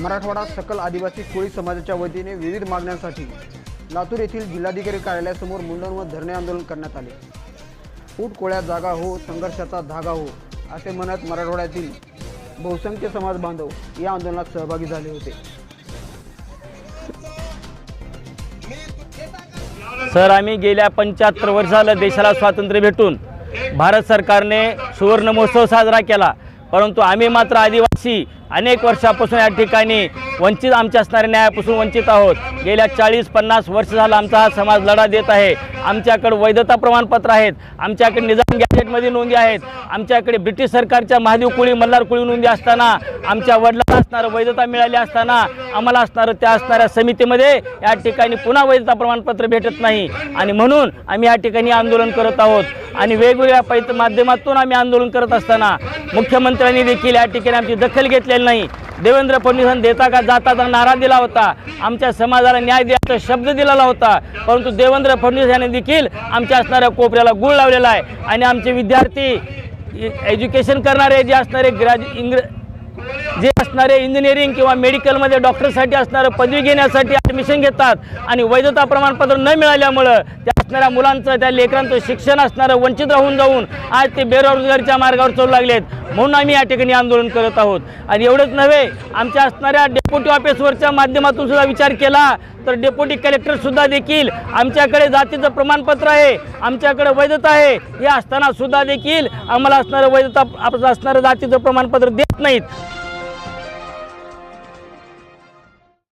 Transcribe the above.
मराठवाडा सकल आदिवासी कोळी समाजाच्या वतीने विविध मागण्यांसाठी लातूर येथील जिल्हाधिकारी कार्यालयासमोर मुंडन व धरणे आंदोलन करण्यात आले। फूट कोळ्या जागा हो, संघर्षाचा धागा हो असे म्हणत मराठवाड्यातील बहुसंख्य समाज बांधव या आंदोलनात सहभागी झाले होते। सर, आम्ही गेल्या 75 वर्षाला देशाला स्वातंत्र्य भेटून भारत सरकारने सुवर्ण महोत्सव साजरा केला, परंतु आम्ही मात्र आदिवासी अनेक वर्षापासून या ठिकाणी वंचित आमच्या असणाऱ्या न्यायापासून वंचित आहोत। गेल्या 40-50 वर्ष झाला आमचा हा समाज लढा देत आहे। आमच्याकडे वैधता प्रमाणपत्र आहेत, आमच्याकडे निजाम गॅजेटमध्ये नोंदी आहेत, आमच्याकडे ब्रिटिश सरकारच्या महादेव कोळी मल्हार कोळी नोंदी असताना, आमच्या वडिलांना असणारं वैधता मिळाली असताना आम्हाला असणाऱ्या समितीमध्ये या ठिकाणी पुन्हा वैधता प्रमाणपत्र भेटत नाही आणि म्हणून आम्ही या ठिकाणी आंदोलन करत आहोत। आणि वेगवेगळ्या माध्यमातून आम्ही आंदोलन करत असताना मुख्यमंत्र्यांनी देखील या ठिकाणी आमची दखल घेतलेली नाही। देवेंद्र फडणवीसांनी देता का जाताचा नारा दिला होता, आमच्या समाजाला न्याय द्यायचा शब्द दिलेला होता, परंतु देवेंद्र फडणवीस यांनी देखील आमच्या असणाऱ्या कोपऱ्याला गुळ लावलेला आहे। आणि आमचे विद्यार्थी एज्युकेशन करणारे जे असणारे जे असणारे इंजिनिअरिंग किंवा मेडिकलमध्ये डॉक्टरसाठी असणारं पदवी घेण्यासाठी ॲडमिशन घेतात आणि वैधता प्रमाणपत्र न मिळाल्यामुळं त्या असणाऱ्या मुलांचं, त्या लेकरांचं शिक्षण असणारं वंचित राहून जाऊन आज ते बेरोजगारीच्या मार्गावर चालू लागलेत। म्हणून आम्ही या ठिकाणी आंदोलन करत आहोत। आणि एवढंच नव्हे, आमच्या असणाऱ्या डेप्युटी ऑफिसवरच्या माध्यमातून सुद्धा विचार केला तर डेप्युटी कलेक्टरसुद्धा देखील आमच्याकडे जातीचं प्रमाणपत्र आहे, आमच्याकडे वैधता आहे हे असताना सुद्धा देखील आम्हाला असणारं वैधता असणारं जातीचं प्रमाणपत्र देत नाहीत।